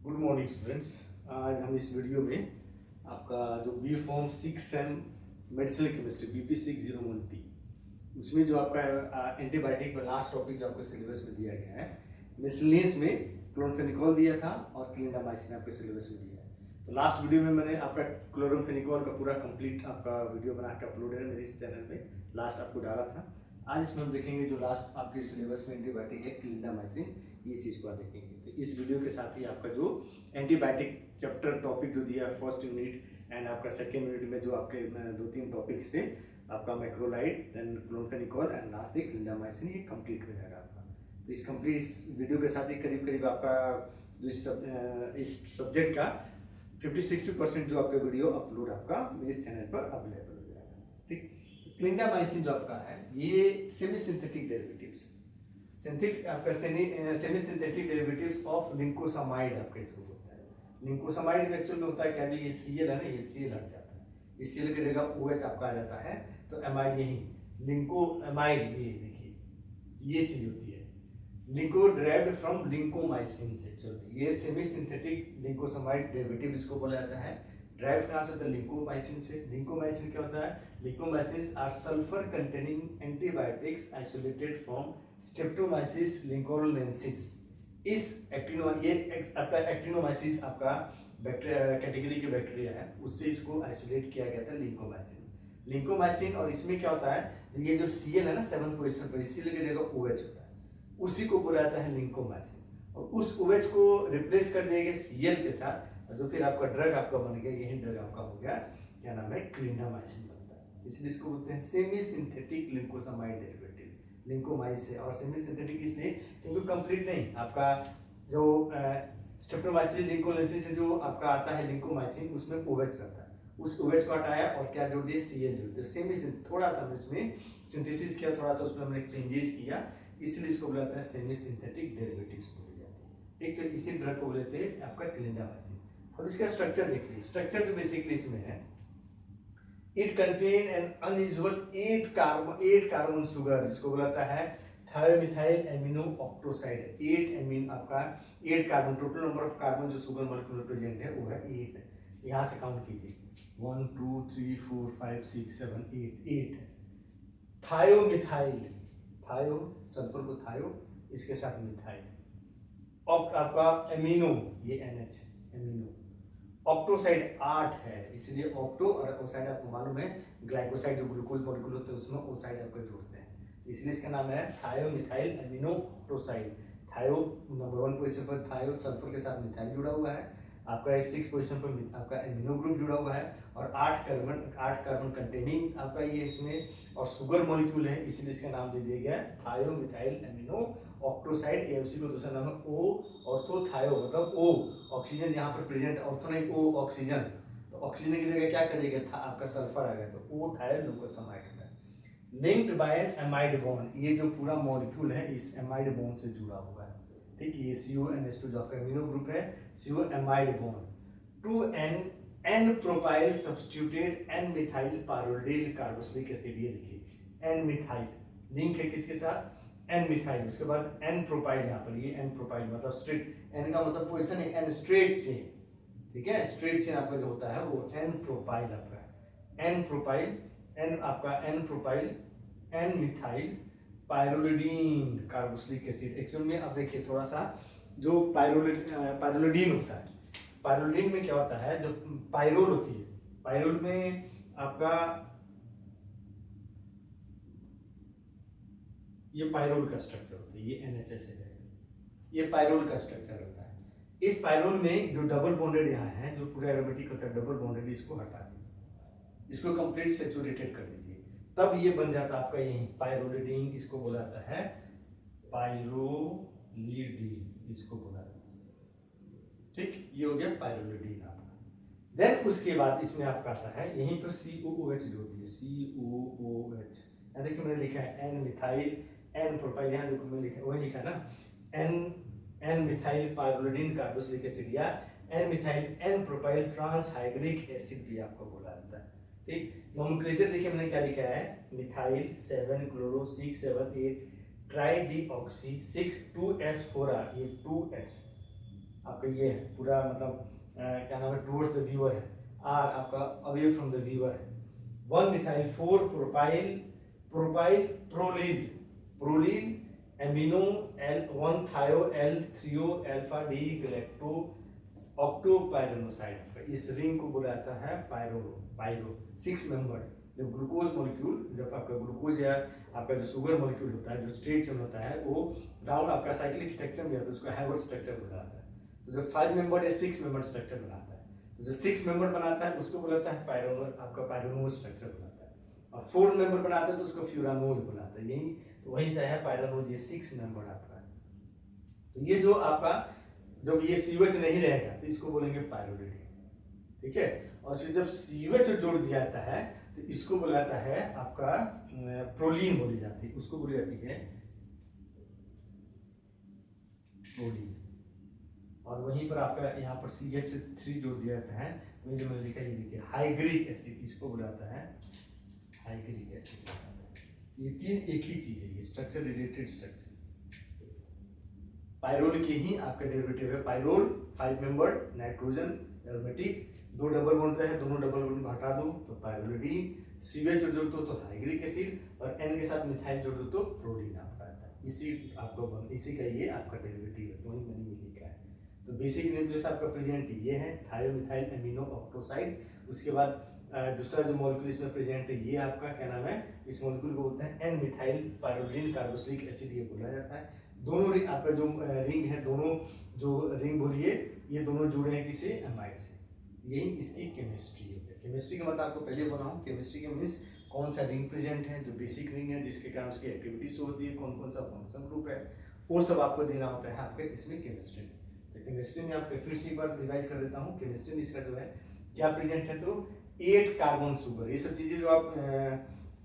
Good morning students. आज हम इस वीडियो में आपका जो B pharm 6 same medicinal chemistry BP6013 उसमें जो आपका एंटीबायोटिक का लास्ट टॉपिक जो आपको सिलेबस में दिया गया है, मिसलेनियस में क्लोरफेनिकोल दिया था और क्लिंडामाइसिन आपके सिलेबस में दिया है। तो लास्ट वीडियो में मैंने आपका क्लोरफेनिकोल का पूरा कंप्लीट आपका वीडियो बना के अपलोड है मेरे इस चैनल पे, लास्ट आपको डाला था। आज इसमें हम देखेंगे जो लास्ट आपके सिलेबस में एंटीबायोटिक है क्लिंडामाइसिन, ये चीज़ को देखेंगे। तो इस वीडियो के साथ ही आपका जो एंटीबायोटिक चैप्टर टॉपिक जो दिया है फर्स्ट यूनिट एंड आपका सेकेंड यूनिट में जो आपके 2-3 टॉपिक्स थे, आपका मैक्रोलाइड, देन क्लोरफेनिकोल एंड लास्ट एक क्लिंडामाइसिन, ये कंप्लीट हो जाएगा आपका। तो इस कंप्लीट इस वीडियो के साथ ही करीब करीब आपका जो इस सब्जेक्ट का 50-60% जो आपका वीडियो अपलोड आपका मेरे चैनल पर अवेलेबल हो जाएगा। ठीक, क्लिंडामाइसिन जो आपका है ये सेमी सिंथेटिक डेरिवेटिव्स आपका सेमी सिंथेटिक डेरिवेटिव्स ऑफ लिंकोसामाइड आपका इसको बोलता है। लिंकोसामाइड में एक्चुअल में होता है क्या, भी ये Cl है ना, ये Cl हट जाता है, इस Cl की जगह OH आपका आ जाता है, तो एमाइड यही लिंकोएमाइड, ये देखिए ये चीज होती है लिंको ड्राइव्ड फ्रॉम लिंकोमाइसिन से। एक्चुअली ये सेमी सिंथेटिक लिंकोसामाइड डेरिवेटिव इसको बोला जाता है। ड्राइव कहाँ से होता है, लिंकोमाइसिन से। लिंकोमाइसिन क्या होता है, lincomycin are sulphur containing antibiotics isolated from streptomyces lincolnensis. इस आपका एक्टिनोमाइसिस आपका बैक्टीरिया कैटेगरी के बैक्टीरिया है, उससे इसको आइसोलेट किया गया था लिंकोमाइसिन। और इसमें क्या होता है, ये जो Cl है ना 7 पोजीशन पर, Cl की जगह OH होता है, उसी को बोला जाता है लिंकोमाइसिन। और उस OH को रिप्लेस कर दिया गया Cl के साथ, जो फिर आपका ड्रग आपका बन गया, यही ड्रग आपका हो गया, क्या नाम है, क्लिंडामाइसिन बनता है। इसलिए इसको बोलते हैं सेमी सिंथेटिक लिंकोसामाइड डेरिवेटिव लिंकोमाइसिन से। और सेमी सिंथेटिक इसलिए क्योंकि कंप्लीट नहीं, आपका जो स्ट्रेप्टोमाइसिस लिंकोलेंसिस से जो आपका आता है लिंकोमाइसिन, उसमें OH रहता है, उस OH को हटाया और क्या जोड़ दिया, Cl जोड़ दिया। सेमी थोड़ा सा इसमें सिंथेसिस किया, थोड़ा सा उसमें हमने चेंजेस किया, इसलिए इसको बुलाते हैं सेमी सिंथेटिक डेरिवेटिव्स बोली जाती है। एक तो इसी ड्रग को बोलते हैं आपका क्लिंडामाइसिन। अब इसका स्ट्रक्चर देख लीजिए। स्ट्रक्चर जो बेसिकली इसमें है, it contain N unusual 8 carbon sugar, जिसको बुलाता है थायोमिथाइल एमिनो ऑक्टोसाइड। 8 एमिन आपका 8 carbon, total number of carbon जो शुगर मॉलिक्यूल प्रेजेंट है वो है 8 है। यहाँ से काउंट कीजिए 1 2 3 4 5 6 7 8 है। थायोमिथाइल, थायो सल्फर को थायो, इसके साथ मिथाइल, आपका एमिनो ये NH एमिनो, ऑक्टोसाइड 8 है, इसलिए ऑक्टो और ओसाइड आपको मालूम है, ग्लाइकोसाइड जो ग्लूकोज मॉलिक्यूल होते हैं उसमें ओसाइड आपको जोड़ते हैं, इसलिए इसका नाम है थायोमिथाइल एमिनो ऑक्टोसाइड। थायो नंबर 1 पोजीशन पर थायो सल्फर के साथ मिथाइल जुड़ा हुआ है, आपका 6 पोजीशन पर आपका एमिनो ग्रुप जुड़ा हुआ है, और 8 कार्बन कंटेनिंग आपका ये इसमें और शुगर मॉलिक्यूल है, इसलिए इसका नाम दे दिया गया थायोमिथाइल एमिनो ऑक्टोसाइड। एफसी को दूसरा नाम है O ऑर्थोथायो, मतलब O ऑक्सीजन यहाँ पर प्रेजेंट, ऑर्थो नहीं O ऑक्सीजन, तो ऑक्सीजन की जगह क्या करेगा था आपका सल्फर आ गया, तो O थायो लिंकोसामाइड होता है। Linked by an amide bond, ये जो पूरा मॉलिक्यूल है इस एमाइड बॉन्ड से जुड़ा हुआ है। ठीक, ये CONH2 जो आपका एमिनो ग्रुप है, CO amide bond to N propyl substituted N methyl pyrrolidyl carboxylic acid. ये देखिए एन मिथाइल लिंक है किसके साथ, एन मिथाइल, उसके बाद एन प्रोपाइल, यहाँ पर ये एन प्रोपाइल मतलब स्ट्रेट, एन का मतलब पोजीशन है, एन स्ट्रेट चेन, ठीक है, स्ट्रेट चेन आपका जो होता है वो एन प्रोपाइल आपका, एन प्रोपाइल, एन आपका N propyl N methyl pyrrolidine carboxylic acid. Actual में अब देखिए थोड़ा सा, जो पायरोलिडीन होता है, पायरोलिडीन में क्या होता है, जो पायरोल होती है, पायरोल में आपका ये पायरोल का स्ट्रक्चर होता है, ये NHS है, ये पायरोल का स्ट्रक्चर होता है। इस पायरोल में जो डबल बॉन्डेड यहाँ है, जो पूरा एरोमेटिक होता है डबल बॉन्डेड, इसको हटा दीजिए, इसको कंप्लीट सेचुरेटेड कर दीजिए, तब ये बन जाता है आपका यही पायरोलिडीन, इसको बोला जाता है पायरोलिडीन, इसको बोला जाता है। ठीक, ये हो गया पायरोलिडीन आपका। देन उसके बाद इसमें आपका आता है यहीं पर COOH जो होती है, COOH, यहाँ देखिए मैंने लिखा है एन मिथाइल एन प्रोपाइल, यहाँ देखो मैंने लिखा वही लिखा है ना, N methyl pyrrolidine carboxylic acid या N methyl N propyl trans hygric acid भी आपको बोला जाता है। ठीक, नोमेनक्लेचर देखिए मैंने क्या लिखा है, methyl 7 chloro 6 7 8 try D oxy 6 2s 4r, ये 2s आपका ये है पूरा मतलब क्या नाम है, टुवर्ड्स द व्यूअर है, आर आपका अवे फ्रॉम द व्यूअर है। 1 methyl 4 propyl propyl proline proline amino L 1 थायो एल थ्रियो अल्फा डी गैलेक्टो ऑक्टोपाइरोनोसाइड। इस रिंग को बोला जाता है पायरो पायरो 6 मेंबर। जब ग्लूकोज मॉलिक्यूल, जब आपका ग्लूकोज या आपका जो शुगर मॉलिक्यूल होता है, जो स्ट्रेट चेन होता है, वो राउंड आपका साइक्लिक स्ट्रक्चर में आता है, उसको हैवर्ट स्ट्रक्चर बोला जाता है। तो जो 5 मेंबर या 6 मेंबर स्ट्रक्चर बनाता है, तो जो 6 मेंबर बनाता है उसको बोला जाता है पायरोनोज, आपका पायरोनोज स्ट्रक्चर बनाता है। और 4 मेंबर बनाता है तो उसको फ्यूरानोज बनाता है। यही तो वहीं से है पायरोनोज, ये 6 मेंबर आपका है। तो ये जो आपका जब ये सीवेज नहीं रहेगा तो इसको बोलेंगे पायरोलिडी, ठीक है। और फिर जब सीवेज जोड़ दिया जाता है तो इसको बोला जाता है आपका प्रोलीन बोली जाती है, उसको बोली जाती है प्रोलीन। और वहीं पर आपका यहाँ पर CH3 जोड़ दिया जाता है, वही जो मैंने लिखा है, ये देखिए हाइग्रिक एसिड, इसको बोला जाता है हाइग्रिक एसिड। ये तीन एक ही चीज है, ये स्ट्रक्चर रिलेटेड स्ट्रक्चर। पायरोल के ही आपका डेरिवेटिव है pyrrole, 5 membered nitrogen aromatic, 2 double bond है, दोनों डबल बॉन्ड हटा दो तो पायरोलिडीन, CH जोड़ दो तो हाइग्रिक एसिड, और N के साथ मिथाइल जोड़ दो तो प्रोलीन आपका आता है। इसी का ये आपका डेरिवेटिव है, तो वही मैंने ये लिखा है। तो बेसिक न्यूक्लियस आपका प्रेजेंट ये है थायोमिथाइल एमिनो ऑक्टोसाइड। उसके बाद दूसरा जो मॉलिक्यूल इसमें प्रेजेंट है ये आपका क्या नाम है, इस मॉलिक्यूल को बोलते हैं N मिथाइल पायरोलिन कार्बोक्सिलिक एसिड, ये बोला जाता है। दोनों रिंग आपका जो रिंग है, दोनों जो रिंग बोलिए, ये दोनों जुड़े हैं किसी एमाइड से। यही इसकी केमिस्ट्री है। केमिस्ट्री का मतलब आपको पहले बोला हूँ, केमिस्ट्री के मीन्स कौन सा रिंग प्रेजेंट है, जो बेसिक रिंग है जिसके कारण उसकी एक्टिविटी शो होती है, कौन कौन सा फंक्शन ग्रुप है, वो सब आपको देना होता है आपके इसमें केमिस्ट्री में। तो केमिस्ट्री में आपको फिर से एक बार रिवाइज कर देता हूँ। केमिस्ट्री में इसका जो है क्या प्रेजेंट है, तो 8 कार्बन शुगर, ये सब चीज़ें जो आप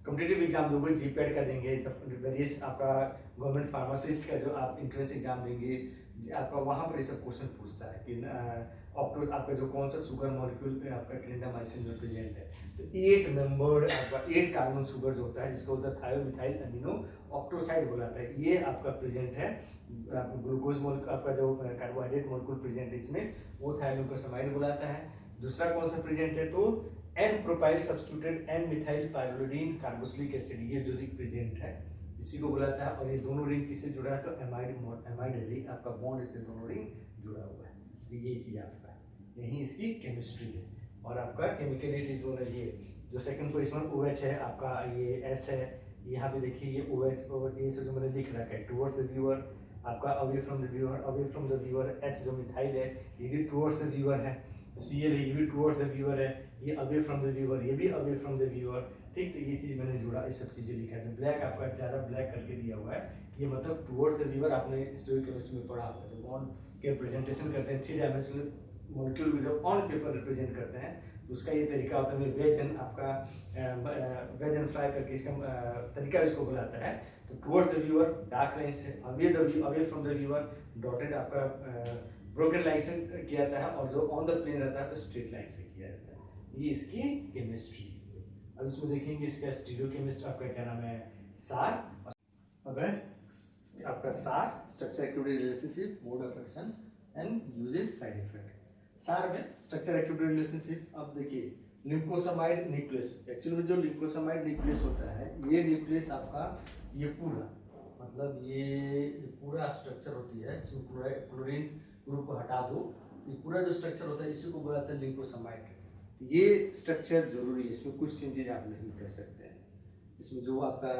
कॉम्पिटिटिव एग्जाम दोगे, जीपैट का देंगे, वेरियस आपका गवर्नमेंट फार्मासिस्ट का जो आप इंट्रेंस एग्जाम देंगे, आपका वहाँ पर ये सब क्वेश्चन पूछता है कि ऑक्टो आपका जो कौन सा शुगर मॉलिक्यूल आपका क्लिंडामाइसिन में प्रेजेंट है। तो 8 मेंबर्ड आपका 8 कार्बन शुगर जो होता है, जिसको बोलता है थायोमिथाइल एमिनो ऑक्टोसाइड बोलाता है, ये आपका प्रेजेंट है। ग्लूकोज मॉलिक्यूल आपका जो कार्बोहाइड्रेट मॉलिक्यूल प्रेजेंट है इसमें, वो थायोग्लूकोसामाइड बोलाता है। दूसरा कौन सा प्रेजेंट है, तो N propyl substituted N methyl pyrrolidine carboxylic acid, ये जो रिंग प्रेजेंट है इसी को बुलाता है। और ये दोनों रिंग किससे जुड़ा है, तो एमाइड रिंग आपका बॉन्ड इससे दोनों रिंग जुड़ा हुआ है। तो ये चीज आपका यही इसकी केमिस्ट्री है। और आपका केमिकलिटी जो है, ये जो सेकंड पोजीशन OH है आपका, ये S है, यहाँ पे देखिए ये OH, और ये सब जो मैंने लिख रखा है टुवर्ड्स द व्यूअर, आपका away from the viewer, away from the viewer. H जो मिथाइल है ये भी टुवर्ड्स द व्यूअर है, Cl है ये भी टुवर्ड्स द व्यूअर है, ये अवे फ्रॉम द व्यूअर, ये भी अवे फ्रॉम द व्यूअर, ठीक। तो ये चीज मैंने जुड़ा, ये सब चीजें लिखा है। ब्लैक आपका ज़्यादा ब्लैक करके दिया हुआ है, ये मतलब टुवर्ड्स द व्यूअर आपने स्टोइकोकेमिस्ट्री में पढ़ा हुआ है। जो बॉन्ड के रिप्रेजेंटेशन करते हैं 3 डायमेंशनल मॉलिक्यूल को जब ऑन पेपर रिप्रेजेंट करते हैं, तो उसका ये तरीका होता है। वेज एंड आपका वेज एंड फ्राई करके इसका तरीका इसको बुलाता है। तो towards the viewer dark line से, away from the viewer dotted आपका ब्रोकन लाइन से किया जाता है, और जो ऑन द प्लेन रहता है तो स्ट्रेट लाइन से किया जाता है। ये इसकी केमिस्ट्री। अब इसमें देखेंगे इसका स्टीरियोकेमिस्ट्री आपका क्या नाम है, सार। अब है आपका सार, structure activity relationship, mode of action and uses side effect. सार में स्ट्रक्चर एक्टिविटी रिलेशनशिप। अब देखिए लिम्फोसामाइड न्यूक्लियस, एक्चुअली में जो लिम्फोसामाइड न्यूक्लियस होता है, ये न्यूक्लियस आपका ये पूरा मतलब ये पूरा स्ट्रक्चर होती है, इसमें पूरा क्लोरीन ग्रुप को हटा दो, तो ये पूरा जो स्ट्रक्चर होता है इसी को बोलाते हैं लिम्फोसामाइड। ये स्ट्रक्चर जरूरी है, इसमें कुछ चेंजेज आप नहीं कर सकते हैं। इसमें जो आपका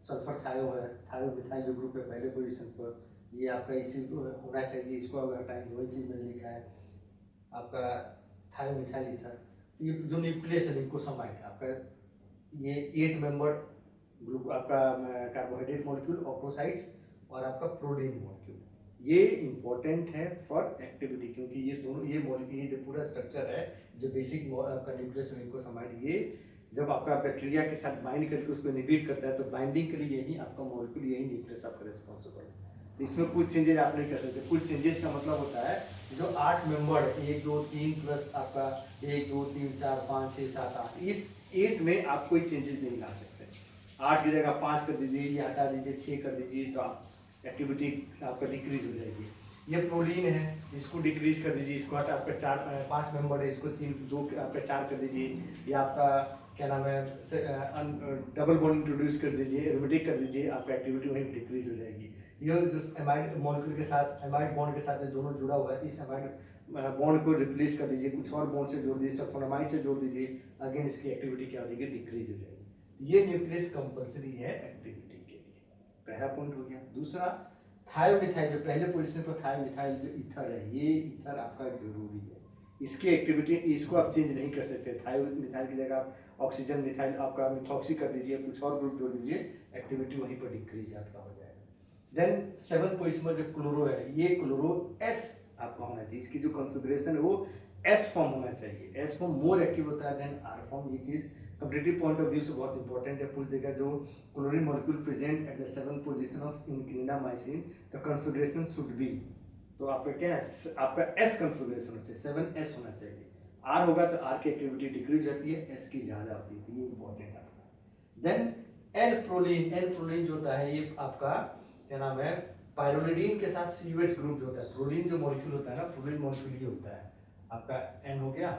सल्फर थायो है, थायो मिथाइल जो ग्रुप है पहले पोजीशन पर, ये आपका इसी को होना चाहिए, इसको अगर हटाएंगे वही चीज़ मैंने लिखा है आपका थायो मिथाइल ईथर। तो ये जो न्यूक्लियस है लिम्फोसामाइड आपका, ये 8 मेंबर्ड ग्रुप आपका कार्बोहाइड्रेट मॉलिक्यूल ऑक्टोसाइड्स, और आपका प्रोटीन मॉलिक्यूल, ये इंपॉर्टेंट है फॉर एक्टिविटी, क्योंकि ये दोनों ये मॉलिक्यूल, ये जो पूरा स्ट्रक्चर है जो बेसिक आपका न्यूक्लियस लिम्फोसामाइड, ये जब आपका बैक्टीरिया के साथ बाइंड करके उसको इनहिबिट करता है, तो बाइंडिंग के लिए यही आपका मॉलिक्यूल, यही न्यूक्लियस आपका रिस्पॉन्सिबल है। इसमें कुछ चेंजेज आप नहीं कर सकते। कुछ चेंजेस का मतलब होता है जो 8 मेंबर 1 2 3 प्लस आपका 1 2 3 4 5 6 7 8, इस 8 में आप कोई चेंजेस नहीं ला सकते। 8 की जगह 5 कर दीजिए, या हटा दीजिए 6 कर दीजिए, तो आप एक्टिविटी आपका डिक्रीज हो जाएगी। ये प्रोलीन है, इसको डिक्रीज कर दीजिए, इसको हटा, आपका 5 मेंबर है, इसको 3 2 आपका 4 कर दीजिए। ये आपका क्या नाम है, डबल बॉन्ड इंट्रोड्यूस कर दीजिए, एरोमेटिक कर दीजिए, आपका एक्टिविटी वहीं डिक्रीज हो जाएगी। ये जो एमाइड मॉलिक्यूल के साथ, एमाइड बॉन्ड के साथ दोनों जुड़ा हुआ है, इस एमाइड बॉन्ड को रिप्लेस कर दीजिए, कुछ और बॉन्ड से जोड़ दीजिए, सल्फोनामाइड से जोड़ दीजिए, अगेन इसकी एक्टिविटी क्या हो जाएगी, डिक्रीज हो जाएगी। ये न्यूक्लियस कंपल्सरी है एक्टिविटी के लिए, पहला पॉइंट हो गया। दूसरा, थायोमिथाइल, जो पहले पोजीशन पर थायोमिथाइल जो ईथर है, ये ईथर आपका जरूरी है, इसकी एक्टिविटी इसको आप चेंज नहीं कर सकते। थायोमिथाइल की जगह आप ऑक्सीजन मिथाइल आपका मिथॉक्सी कर दीजिए, कुछ और ग्रुप जोड़ दीजिए, एक्टिविटी वहीं पर डिक्रीज आपका हो जाएगा। देन 7 पोजीशन पर जो क्लोरो है, ये क्लोरो एस आपका होना चाहिए, इसकी जो कॉन्फ़िगरेशन है वो एस फॉर्म होना चाहिए। एस फॉर्म मोर एक्टिव होता है देन आर फॉर्म। ये चीज़ कंपटीटिव पॉइंट ऑफ व्यू से बहुत इंपॉर्टेंट है। पूछ देगा जो chlorine molecule present at the 7th position of in clindamycin the configuration should be, तो आपका क्या है, आपका एस कॉन्फ़िगरेशन होना चाहिए, 7S होना चाहिए। आर होगा तो आर की एक्टिविटी डिक्रीज जाती है, एस की ज़्यादा होती है, ये इंपॉर्टेंट आपका। Then L proline, L proline जो होता है ये आपका क्या नाम है, पायरोलिडीन के साथ COH ग्रुप जो होता है, प्रोलीन जो मॉलिक्यूल होता है ना, प्रोलीन मॉलिक्यूल ये होता है आपका N हो गया,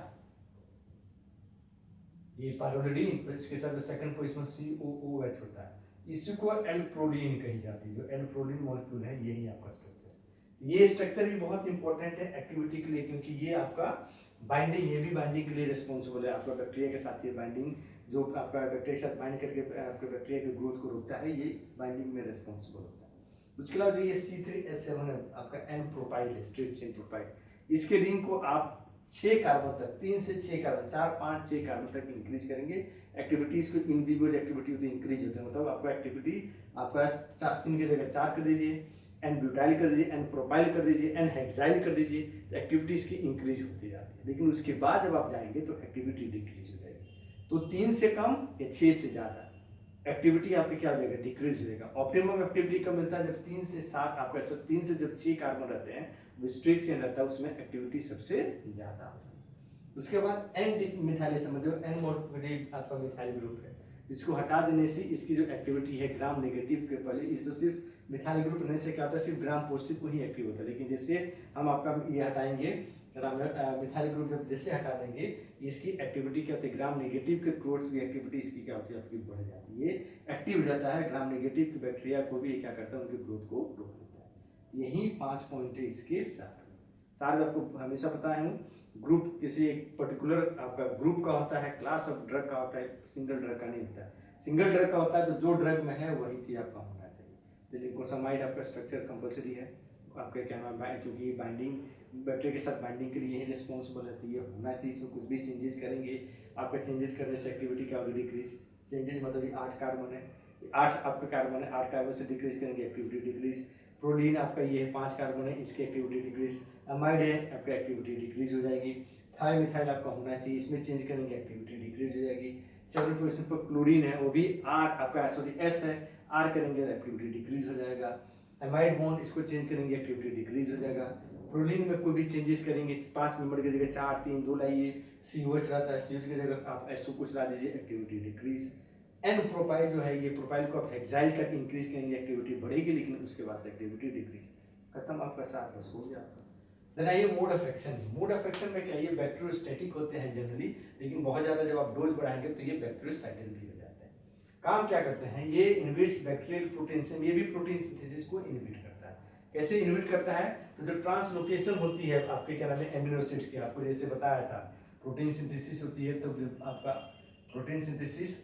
ये पायरोलिडीन, इसके साथ जो सेकंड पोजीशन COOH होता है, इसी को एल प्रोलीन कही जाती है। जो एल प्रोलीन मॉलिक्यूल है यही आपका स्ट्रक्चर। ये स्ट्रक्चर भी बहुत इंपॉर्टेंट है एक्टिविटी के लिए, क्योंकि ये आपका बाइंडिंग, ये भी बाइंडिंग के लिए रिस्पॉन्सिबल है। आपका बैक्टीरिया के साथ ये बाइंडिंग, जो आपका बैक्टीरिया के साथ बाइंड करके आपके बैक्टीरिया के ग्रोथ को रोकता है, ये बाइंडिंग में रिस्पॉन्सिबल होता है। उसके अलावा जो ये C3H7 है आपका N प्रोपाइल है, स्ट्रेट चेन प्रोपाइल, इसके रिंग को आप 6 कार्बन तक, 3 से 6 कार्बन, 4 5 6 कार्बन तक इंक्रीज करेंगे। एक्टिविटीज को इन विवो एक्टिविटी होती है इंक्रीज होते हैं, मतलब आपका एक्टिविटी आपका 3 की जगह 4 कर दीजिए, N ब्यूटाइल कर दीजिए, N प्रोपाइल कर दीजिए, N हेक्साइल कर दीजिए, तो एक्टिविटी इसकी इंक्रीज होती जाती है। लेकिन उसके बाद जब आप जाएंगे तो एक्टिविटी डिक्रीज हो जाएगी। तो 3 से कम या 6 से ज़्यादा एक्टिविटी आपकी क्या हो जाएगा, डिक्रीज हो जाएगा। ऑप्टिमम एक्टिविटी कब मिलता है, जब 3 से 7 आपका 3 से जब 6 कार्बन रहते हैं, वो स्ट्रेट चेन रहता है, उसमें एक्टिविटी सबसे ज़्यादा होती है। उसके बाद N मिथाइलेशन, जो N मॉलिक्यूल आपका मिथाइल ग्रुप है, इसको हटा देने से इसकी जो एक्टिविटी है ग्राम नेगेटिव के पहले, इस तो सिर्फ मिथाइल ग्रुप रहने से क्या होता है, सिर्फ ग्राम पॉजिटिव को ही एक्टिव होता है। लेकिन जैसे हम आपका ये हटाएंगे मिथाइल ग्रुप, जब जैसे हटा देंगे, इसकी एक्टिविटी क्या होती है, ग्राम नेगेटिव के टुवर्ड्स भी एक्टिविटी इसकी क्या होती है, आपकी बढ़ जाती है, ये एक्टिव हो जाता है। ग्राम नेगेटिव के बैक्टीरिया को भी क्या करता है, उनके ग्रोथ को रोक देता है। यही 5 पॉइंट है इसके सार में आपको हमेशा पता है। ग्रुप किसी एक पर्टिकुलर आपका ग्रुप का होता है, क्लास ऑफ ड्रग का होता है, सिंगल ड्रग का नहीं होता है। सिंगल ड्रग का होता है तो जो ड्रग में है वही चीज़ आपका होना चाहिए। तो लिंकोसामाइड आपका स्ट्रक्चर कंपलसरी है आपका क्या नाम है, क्योंकि बाइंडिंग बैक्टीरिया के साथ बाइंडिंग के लिए यही रिस्पॉन्सिबल है, तो ये होना चाहिए। इसमें कुछ भी चेंजेस करेंगे, आपका चेंजेस करने से एक्टिविटी क्या होगी, डिक्रीज। चेंजेस मतलब ये 8 कार्बन है, 8 आपका कार्बन है, 8 कार्बन से डिक्रीज करेंगे, एक्टिविटी डिक्रीज। प्रोलीन आपका ये है 5 कार्बन है, इसकी एक्टिविटी डिक्रीज। अमाइड है आपका एक्टिविटी डिक्रीज हो जाएगी। थायोमिथाइल आपका होना चाहिए, इसमें चेंज करेंगे, एक्टिविटी डिक्रीज हो जाएगी। 7 पोजीशन पर क्लोरीन है, वो भी R आपका S है, R करेंगे एक्टिविटी डिक्रीज हो जाएगा। एमाइड बॉन्ड इसको चेंज करेंगे, एक्टिविटी डिक्रीज हो जाएगा। प्रोलीन में कोई भी चेंजेस करेंगे, 5 मेंबर की जगह 4 3 2 लाइए, COH रहता है, COH की जगह आप SO कुछ ला दीजिए, एक्टिविटी डिक्रीज। N प्रोपाइल जो है, ये प्रोपाइल को आप हेक्साइल तक इंक्रीज करेंगे, एक्टिविटी बढ़ेगी, लेकिन उसके बाद से एक्टिविटी डिक्रीज। खत्म आपका 7 बस हो गया आपका। देन आइए mode of action. Mode of action में क्या, ये बैक्टीरियोस्टैटिक होते हैं जनरली, लेकिन बहुत ज़्यादा जब आप डोज बढ़ाएंगे तो ये बैक्टीरियोसाइडल भी हो जाते हैं। काम क्या करते हैं, ये इनहिबिट्स बैक्टीरियल प्रोटीन से, ये भी प्रोटीन सिंथेसिस को इनहिबिट करता है। कैसे इनहिबिट करता है, तो जो ट्रांसलोकेशन होती है आपके क्या नाम है, एमिनो एसिड्स की, आपको जैसे बताया था प्रोटीन सिंथेसिस होती है, तो आपका प्रोटीन सिंथेसिस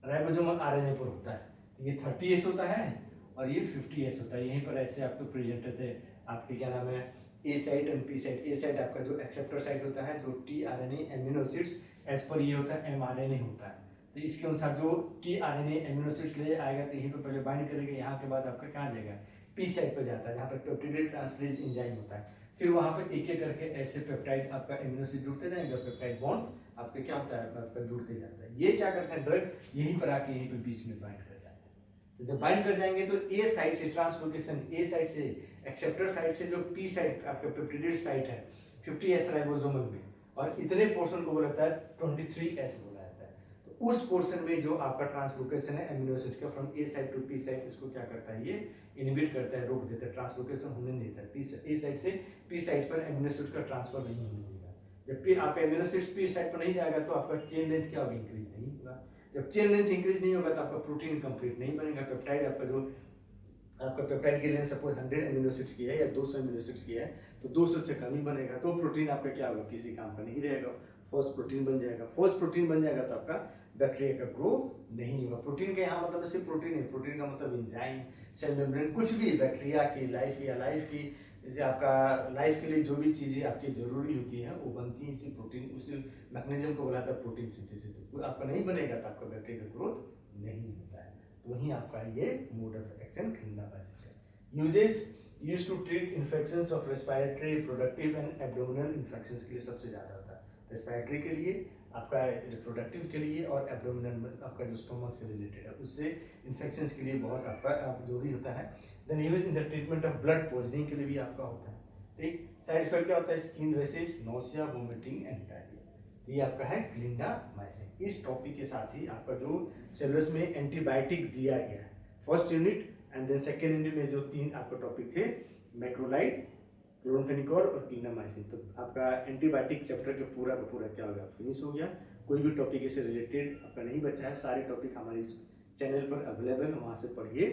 राइबोसोमल RNA पर होता है। ये 30S होता है और ये 50S होता है। यहीं पर ऐसे आपको प्रेजेंट थे आपके क्या नाम है, A site and P site. A site आपका जो एक्सेप्टर साइट होता है, जो tRNA amino acids as per ये होता है mRNA होता है। तो इसके अनुसार जो tRNA एमिनो एसिड्स ले आएगा तो यहीं पर पहले बाइंड करेगा, यहाँ के बाद आपका कहाँ जाएगा, P साइट पर जाता है, जहाँ पर पेप्टाइड ट्रांसफरेज एंजाइम होता है। फिर वहाँ पर एक एक करके ऐसे पेप्टाइड आपका एमिनो एसिड जुड़ते जाएंगे, पेप्टाइड बॉन्ड आपका क्या होता है, आपका जुड़ते जाता है। ये क्या करता है, ड्रग यहीं पर आके यहीं पर बीच में बाइंड कर जाता है। तो जब बाइंड कर जाएंगे तो A साइड से ट्रांसलोकेशन, A साइड से एक्सेप्टर साइड से जो P साइड आपका पेप्टाइड साइट है 50S राइबोसोमल में, और इतने पोर्शन को बोला जाता है 23S बोला जाता है। तो उस पोर्शन में जो आपका ट्रांसलोकेशन है एमिनो एसिड का from A side to P side, इसको क्या करता है ये इनहिबिट करता है, रोक देता है, ट्रांसलोकेशन होने नहीं देता है। ए साइड से पी साइड पर एमिनो एसिड का ट्रांसफर नहीं होने देगा। जब आपका एमिनो एसिड पी साइड पर नहीं जाएगा तो आपका चेन लेंथ क्या होगा, इंक्रीज नहीं होगा। जब चेन लेंथ इंक्रीज नहीं होगा तो आपका प्रोटीन कंप्लीट नहीं बनेगा। पेप्टाइड आपका जो आपका पेप्टाइड की लेंथ सपोज 100 एमिनो एसिड्स की है या 200 एमिनो एसिड्स की है तो 200 से कम ही बनेगा, तो प्रोटीन आपका क्या होगा, किसी काम का नहीं रहेगा, फॉल्स प्रोटीन बन जाएगा। फॉल्स प्रोटीन बन जाएगा तो आपका बैक्टीरिया का ग्रो नहीं होगा। प्रोटीन का यहाँ मतलब सिर्फ प्रोटीन है, प्रोटीन का मतलब एंजाइम, सेल मेम्ब्रेन, कुछ भी बैक्टीरिया की लाइफ या लाइफ की आपका लाइफ के लिए जो भी चीज़ें आपकी जरूरी होती है वो बनती है इसी प्रोटीन, उसी मैकेनिज्म को बुलाता है प्रोटीन सिंथेसिस। तो आपका नहीं बनेगा तो आपका बैक्टीरिया का ग्रोथ नहीं होता है। तो वहीं आपका ये मोड ऑफ एक्शन क्लिंडामाइसिन है। Uses use to treat infections of respiratory, reproductive and abdominal infections के लिए सबसे ज़्यादा होता है। रेस्पिरेटरी के लिए, आपका रिप्रोडक्टिव के लिए और एब्डोमिनल आपका जो स्टोमक से रिलेटेड है उससे इन्फेक्शंस के लिए बहुत आपका जरूरी होता है। Then use in the treatment of blood poisoning के लिए भी आपका होता है। ठीक, साइड इफेक्ट क्या होता है, skin rashes, nausea, vomiting and diarrhoea. ये आपका है क्लिंडामाइसिन। इस टॉपिक के साथ ही आपका जो सिलेबस में एंटीबायोटिक दिया गया है first unit and then second unit में जो 3 आपका टॉपिक थे, मैक्रोलाइड, क्लोरोफेनिकोल और क्लिंडामाइसिन, तो आपका एंटीबायोटिक चैप्टर का पूरा क्या हो गया, फिनिश हो गया। कोई भी टॉपिक इससे रिलेटेड आपका नहीं बचा है, सारे टॉपिक हमारे इस चैनल पर अवेलेबल है, वहाँ से पढ़िए,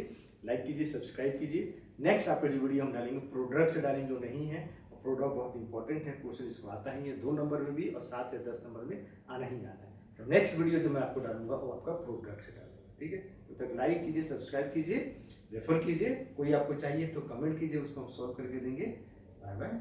लाइक कीजिए, सब्सक्राइब कीजिए। नेक्स्ट आपका जो वीडियो हम डालेंगे प्रोडक्ट से डालेंगे, जो नहीं है प्रोडक्ट बहुत इंपॉर्टेंट है, क्वेश्चन इसको आता ही है 2 नंबर में भी और 7 या 10 नंबर में आना ही आना है। तो नेक्स्ट वीडियो जो मैं आपको डालूंगा वो आपका प्रोडक्ट से डालूंगा। ठीक है, तो तक लाइक कीजिए, सब्सक्राइब कीजिए, रेफर कीजिए, कोई आपको चाहिए तो कमेंट कीजिए, उसको हम सॉल्व करके देंगे। Bye bye.